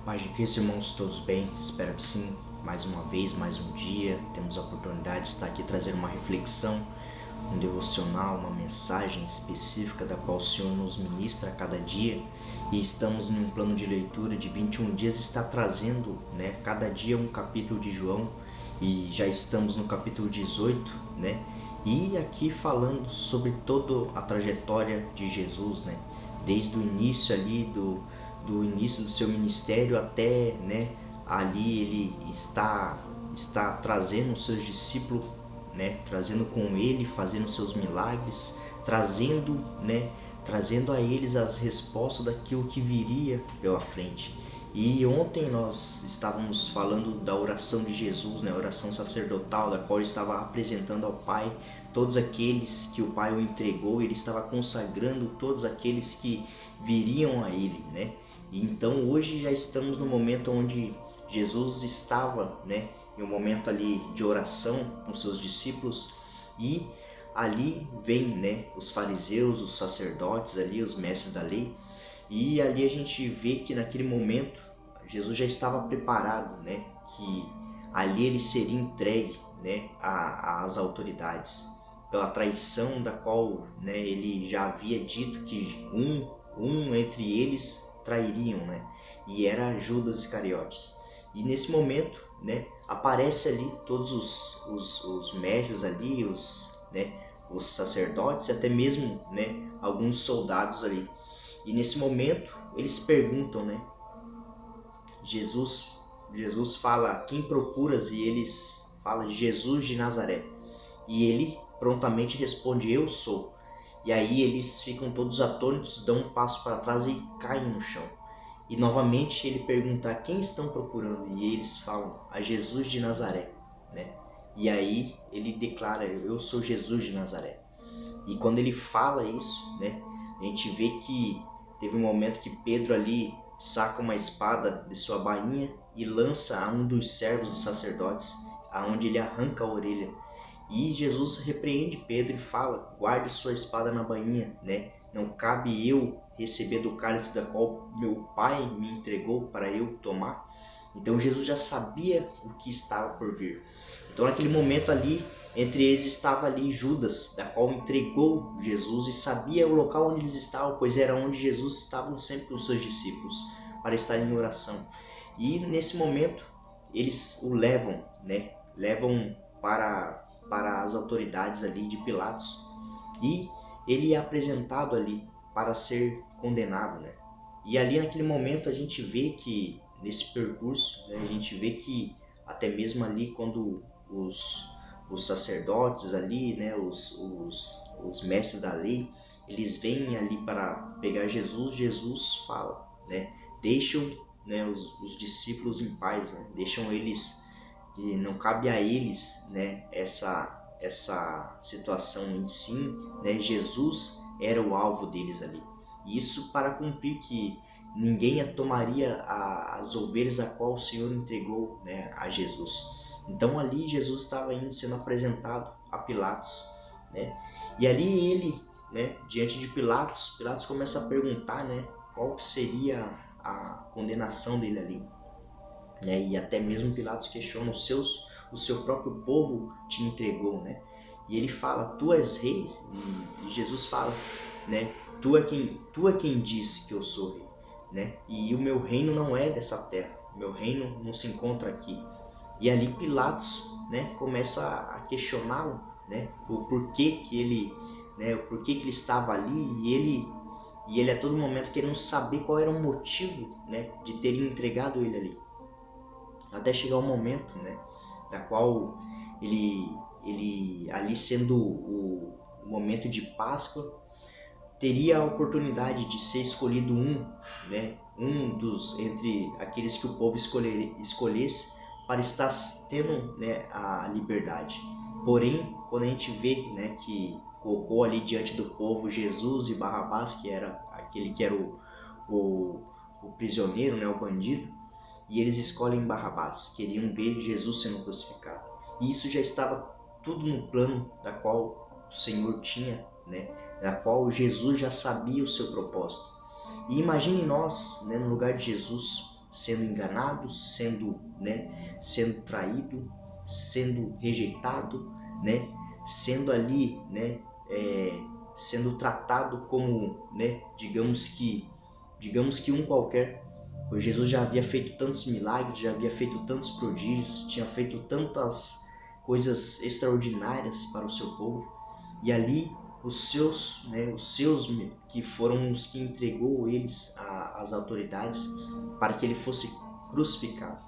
Paz de Cristo, irmãos, todos bem? Espero que sim. Mais uma vez, mais um dia, temos a oportunidade de estar aqui trazendo uma reflexão, um devocional, uma mensagem específica da qual o Senhor nos ministra a cada dia. E estamos em um plano de leitura de 21 dias, está trazendo, cada dia um capítulo de João, e já estamos no capítulo 18, E aqui falando sobre toda a trajetória de Jesus, Desde o início ali do início do seu ministério até, ali ele está trazendo os seus discípulos, trazendo com ele, fazendo seus milagres, trazendo a eles as respostas daquilo que viria pela frente. E ontem nós estávamos falando da oração de Jesus, a oração sacerdotal, da qual ele estava apresentando ao Pai todos aqueles que o Pai o entregou, ele estava consagrando todos aqueles que viriam a ele, E então hoje já estamos no momento onde Jesus estava, em um momento ali de oração com seus discípulos, e ali vem, os fariseus, os sacerdotes ali, os mestres da lei, e ali a gente vê que naquele momento Jesus já estava preparado, que ali ele seria entregue, às autoridades pela traição da qual, ele já havia dito que um entre eles trairiam, e era Judas Iscariotes. E nesse momento, aparece ali todos os mestres ali, os sacerdotes, até mesmo, alguns soldados ali. E nesse momento eles perguntam, Jesus fala: quem procuras? E eles falam: Jesus de Nazaré. E ele prontamente responde: eu sou. E aí eles ficam todos atônitos, dão um passo para trás e caem no chão. E novamente ele pergunta: a quem estão procurando? E eles falam: a Jesus de Nazaré, E aí ele declara: eu sou Jesus de Nazaré. E quando ele fala isso, a gente vê que teve um momento que Pedro ali saca uma espada de sua bainha e lança a um dos servos dos sacerdotes, aonde ele arranca a orelha. E Jesus repreende Pedro e fala: guarde sua espada na bainha, Não cabe eu receber do cálice da qual meu Pai me entregou para eu tomar. Então Jesus já sabia o que estava por vir. Então naquele momento ali, entre eles estava ali Judas, da qual entregou Jesus, e sabia o local onde eles estavam, pois era onde Jesus estava sempre com os seus discípulos, para estar em oração. E nesse momento eles o levam, levam para as autoridades ali de Pilatos, e ele é apresentado ali para ser condenado, E ali naquele momento a gente vê que nesse percurso, a gente vê que até mesmo ali quando os sacerdotes ali, os mestres da lei, eles vêm ali para pegar Jesus, Jesus fala, deixam, os discípulos em paz, deixam eles, que não cabe a eles, essa situação em si, Jesus era o alvo deles ali. Isso para cumprir que ninguém tomaria as ovelhas a qual o Senhor entregou, a Jesus. Então ali Jesus estava indo sendo apresentado a Pilatos, E ali ele, diante de Pilatos, Pilatos começa a perguntar, qual que seria a condenação dele ali, E até mesmo Pilatos questiona o seu próprio povo te entregou, E ele fala: tu és rei? E Jesus fala, tu é quem diz que eu sou rei, E o meu reino não é dessa terra, meu reino não se encontra aqui. E ali Pilatos, começa a questioná-lo, o porquê que ele, o porquê que ele estava ali, e ele a todo momento querendo saber qual era o motivo, de terem entregado ele ali. Até chegar o momento, da qual ele ali sendo o momento de Páscoa, teria a oportunidade de ser escolhido um dos entre aqueles que o povo escolhesse para estar tendo, a liberdade. Porém, quando a gente vê, que colocou ali diante do povo Jesus e Barrabás, que era aquele que era o prisioneiro, o bandido, e eles escolhem Barrabás, queriam ver Jesus sendo crucificado. E isso já estava tudo no plano da qual o Senhor tinha, da qual Jesus já sabia o seu propósito. E imagine nós, no lugar de Jesus, sendo enganado, sendo traído, sendo rejeitado, sendo ali, sendo tratado como, digamos que um qualquer, pois Jesus já havia feito tantos milagres, já havia feito tantos prodígios, tinha feito tantas coisas extraordinárias para o seu povo, e ali os seus que foram os que entregou eles às autoridades para que ele fosse crucificado.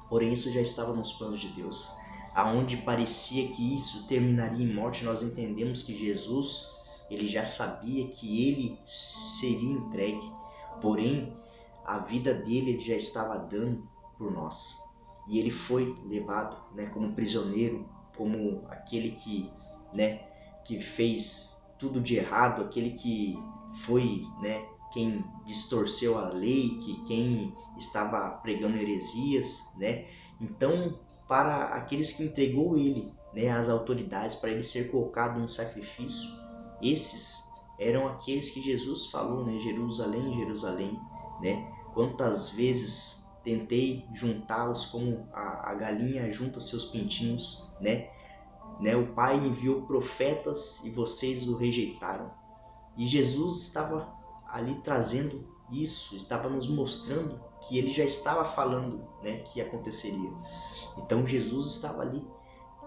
Porém, isso já estava nos planos de Deus. Aonde parecia que isso terminaria em morte, nós entendemos que Jesus, ele já sabia que ele seria entregue. Porém, a vida dele ele já estava dando por nós. E ele foi levado, como prisioneiro, como aquele que fez tudo de errado, aquele que foi, quem distorceu a lei, quem estava pregando heresias, Então, para aqueles que entregou ele, às autoridades, para ele ser colocado em sacrifício, esses eram aqueles que Jesus falou, Jerusalém, Jerusalém, Quantas vezes tentei juntá-los como a galinha junta seus pintinhos, O Pai enviou profetas e vocês o rejeitaram. E Jesus estava ali trazendo isso, estava nos mostrando que ele já estava falando, que aconteceria. Então Jesus estava ali,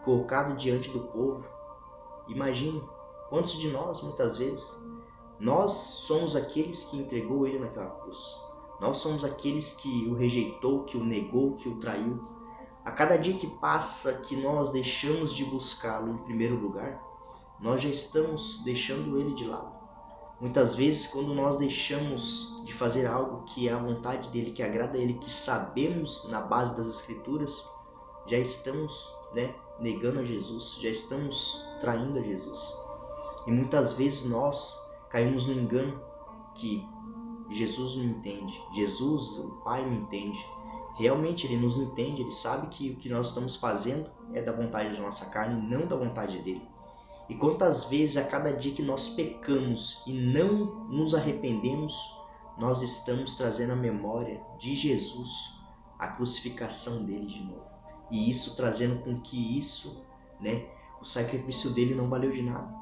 colocado diante do povo. Imagine quantos de nós, muitas vezes, nós somos aqueles que entregou ele naquela cruz. Nós somos aqueles que o rejeitou, que o negou, que o traiu. A cada dia que passa, que nós deixamos de buscá-lo em primeiro lugar, nós já estamos deixando ele de lado. Muitas vezes, quando nós deixamos de fazer algo que é a vontade dele, que agrada a ele, que sabemos na base das Escrituras, já estamos negando a Jesus, já estamos traindo a Jesus. E muitas vezes nós caímos no engano que Jesus não entende, Jesus, o Pai, não entende. Realmente ele nos entende, ele sabe que o que nós estamos fazendo é da vontade da nossa carne, não da vontade dele. E quantas vezes a cada dia que nós pecamos e não nos arrependemos, nós estamos trazendo a memória de Jesus, a crucificação dele de novo. E isso trazendo com que o sacrifício dele não valeu de nada.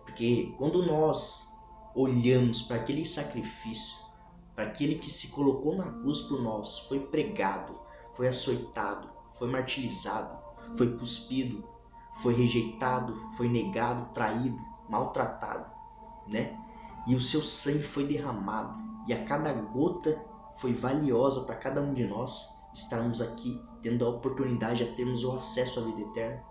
Porque quando nós olhamos para aquele sacrifício, para aquele que se colocou na cruz por nós, foi pregado, foi açoitado, foi martirizado, foi cuspido, foi rejeitado, foi negado, traído, maltratado, E o seu sangue foi derramado, e a cada gota foi valiosa para cada um de nós estarmos aqui, tendo a oportunidade de termos o acesso à vida eterna.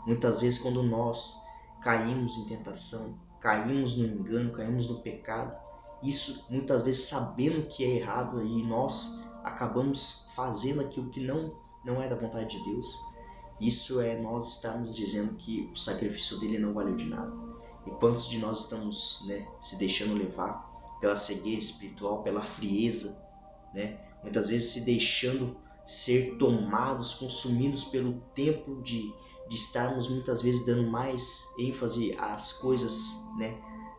Muitas vezes quando nós caímos em tentação, caímos no engano, caímos no pecado, isso muitas vezes sabendo que é errado, e nós acabamos fazendo aquilo que não é da vontade de Deus. Isso é nós estarmos dizendo que o sacrifício dele não valeu de nada. E quantos de nós estamos se deixando levar pela cegueira espiritual, pela frieza, muitas vezes se deixando ser tomados, consumidos pelo tempo de estarmos muitas vezes dando mais ênfase às coisas,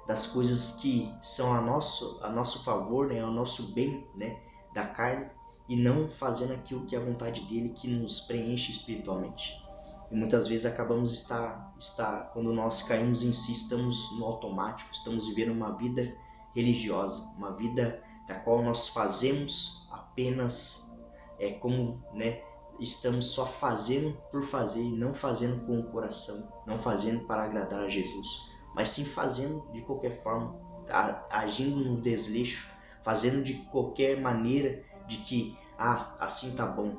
das coisas que são a nosso favor, ao nosso bem, da carne, e não fazendo aquilo que é a vontade dele, que nos preenche espiritualmente. E muitas vezes acabamos quando nós caímos em si, estamos no automático, estamos vivendo uma vida religiosa, uma vida da qual nós fazemos apenas estamos só fazendo por fazer, e não fazendo com o coração, não fazendo para agradar a Jesus, mas sim fazendo de qualquer forma, agindo no desleixo, fazendo de qualquer maneira, de que, assim tá bom.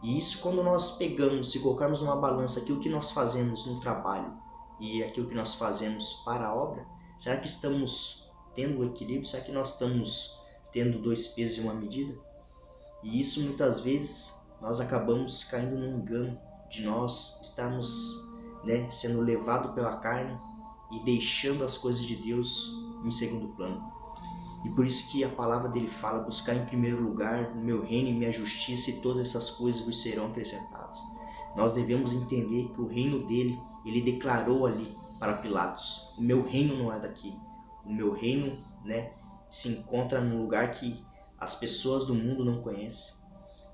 E isso, quando nós pegamos, se colocarmos numa balança aquilo que nós fazemos no trabalho e aquilo que nós fazemos para a obra, será que estamos tendo o equilíbrio? Será que nós estamos tendo 2 pesos e uma medida? E isso muitas vezes nós acabamos caindo no engano de nós estarmos sendo levados pela carne e deixando as coisas de Deus em segundo plano. E por isso que a palavra dele fala: buscar em primeiro lugar o meu reino e minha justiça, e todas essas coisas vos serão acrescentadas. Nós devemos entender que o reino dele, ele declarou ali para Pilatos: o meu reino não é daqui. O meu reino se encontra num lugar que as pessoas do mundo não conhecem.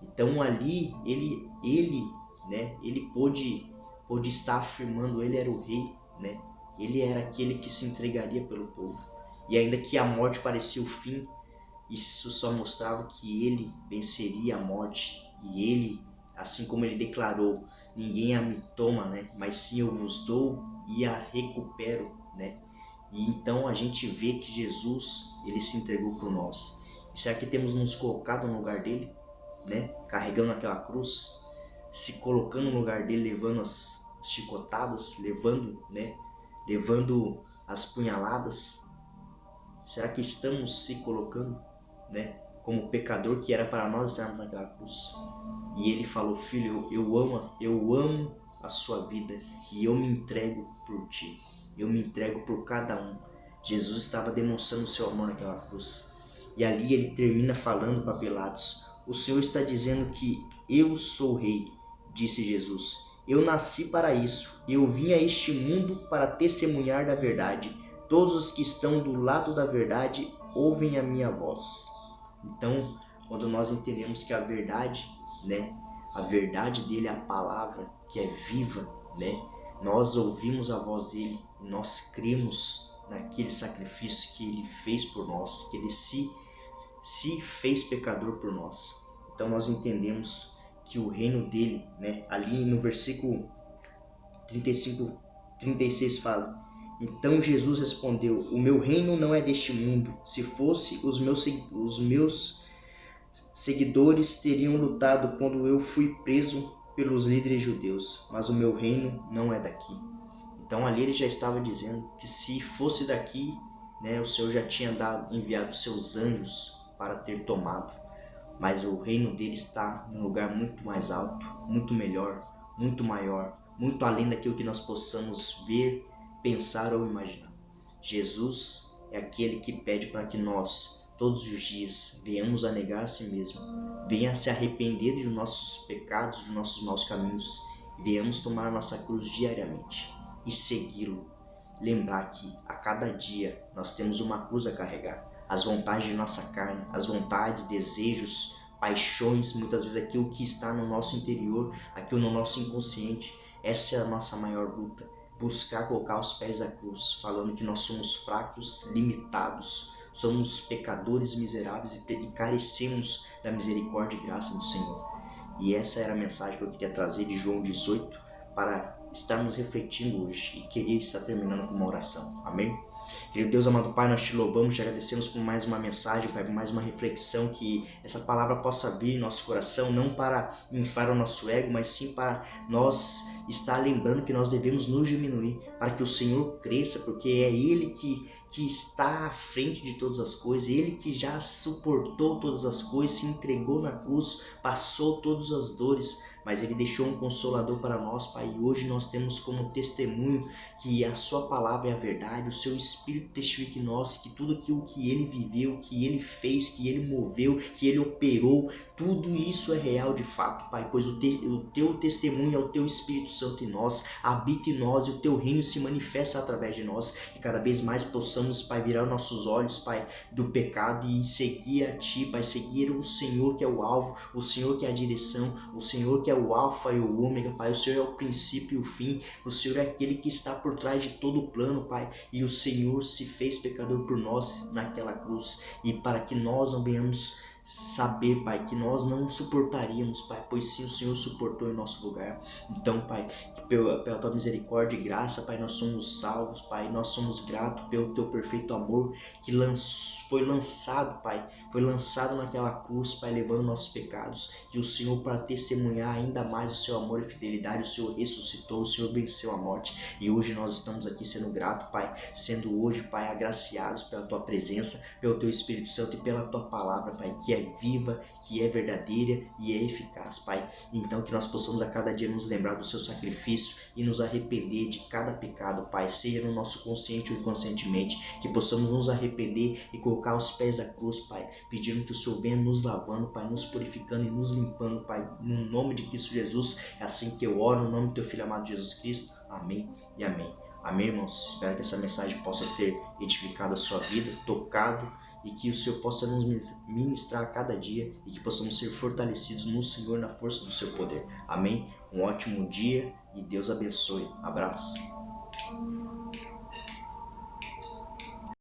Então ali ele pôde estar afirmando, ele era o rei, né? Ele era aquele que se entregaria pelo povo. E ainda que a morte parecia o fim, isso só mostrava que ele venceria a morte. E ele, assim como ele declarou, ninguém a me toma, né? Mas sim eu vos dou e a recupero, né? E então a gente vê que Jesus, ele se entregou por nós. E será que temos nos colocado no lugar dele, né? Carregando aquela cruz, se colocando no lugar dele, levando as chicotadas, levando as punhaladas? Será que estamos se colocando, né, como pecador que era para nós estarmos naquela cruz? E ele falou: filho, eu amo a sua vida e eu me entrego por ti. Eu me entrego por cada um. Jesus estava demonstrando o seu amor naquela cruz. E ali ele termina falando para Pilatos: o Senhor está dizendo que eu sou rei, disse Jesus. Eu nasci para isso. Eu vim a este mundo para testemunhar da verdade. Todos os que estão do lado da verdade ouvem a minha voz. Então, quando nós entendemos que a verdade, né, a verdade dele é a palavra que é viva, né, nós ouvimos a voz dele e nós cremos naquele sacrifício que ele fez por nós, que ele se fez pecador por nós. Então nós entendemos que o reino dele, né, ali no versículo 35, 36 fala: então Jesus respondeu: o meu reino não é deste mundo. Se fosse, os meus seguidores teriam lutado quando eu fui preso pelos líderes judeus, mas o meu reino não é daqui. Então ali ele já estava dizendo que se fosse daqui, né, o Senhor já tinha enviado seus anjos para ter tomado. Mas o reino dele está num lugar muito mais alto, muito melhor, muito maior, muito além daquilo que nós possamos ver, pensar ou imaginar. Jesus é aquele que pede para que nós, todos os dias, venhamos a negar a si mesmo, venha a se arrepender de nossos pecados, de nossos maus caminhos, e venhamos tomar a nossa cruz diariamente e segui-lo. Lembrar que a cada dia nós temos uma cruz a carregar. As vontades de nossa carne, as vontades, desejos, paixões, muitas vezes aquilo que está no nosso interior, aquilo no nosso inconsciente. Essa é a nossa maior luta. Buscar colocar os pés da cruz, falando que nós somos fracos, limitados, somos pecadores miseráveis e carecemos da misericórdia e graça do Senhor. E essa era a mensagem que eu queria trazer de João 18 para estarmos refletindo hoje, e queria estar terminando com uma oração. Amém? Querido Deus, amado Pai, nós te louvamos, te agradecemos por mais uma mensagem, Pai, por mais uma reflexão, que essa palavra possa vir em nosso coração, não para inflar o nosso ego, mas sim para nós estar lembrando que nós devemos nos diminuir, para que o Senhor cresça, porque é Ele que está à frente de todas as coisas, Ele que já suportou todas as coisas, se entregou na cruz, passou todas as dores, mas Ele deixou um consolador para nós, Pai, e hoje nós temos como testemunho que a sua palavra é a verdade, o seu Espírito testifica em nós que tudo aquilo que Ele viveu, que Ele fez, que Ele moveu, que Ele operou, tudo isso é real de fato, Pai, pois o teu testemunho é o teu Espírito Santo em nós, habita em nós e o teu reino se manifesta através de nós, e cada vez mais possamos, Pai, virar nossos olhos, Pai, do pecado e seguir a Ti, Pai, seguir o Senhor que é o alvo, o Senhor que é a direção, o Senhor que é o alfa e o ômega, Pai, o Senhor é o princípio e o fim, o Senhor é aquele que está por trás de todo o plano, Pai, e o Senhor se fez pecador por nós naquela cruz, e para que nós não venhamos saber, Pai, que nós não suportaríamos, Pai, pois sim o Senhor suportou em nosso lugar. Então, Pai, que pela Tua misericórdia e graça, Pai, nós somos salvos, Pai, nós somos gratos pelo Teu perfeito amor que foi lançado, Pai, foi lançado naquela cruz, Pai, levando nossos pecados, e o Senhor, para testemunhar ainda mais o Seu amor e fidelidade, o Senhor ressuscitou, o Senhor venceu a morte, e hoje nós estamos aqui sendo gratos, Pai, sendo hoje, Pai, agraciados pela Tua presença, pelo Teu Espírito Santo e pela Tua palavra, Pai, que é viva, que é verdadeira e é eficaz, Pai. Então que nós possamos a cada dia nos lembrar do Seu sacrifício e nos arrepender de cada pecado, Pai, seja no nosso consciente ou inconscientemente, que possamos nos arrepender e colocar os pés da cruz, Pai, pedindo que o Senhor venha nos lavando, Pai, nos purificando e nos limpando, Pai, no nome de Cristo Jesus. É assim que eu oro, no nome do Teu Filho amado Jesus Cristo. Amém e amém. Amém, irmãos? Espero que essa mensagem possa ter edificado a sua vida, tocado e que o Senhor possa nos ministrar a cada dia e que possamos ser fortalecidos no Senhor, na força do seu poder. Amém? Um ótimo dia e Deus abençoe. Abraço.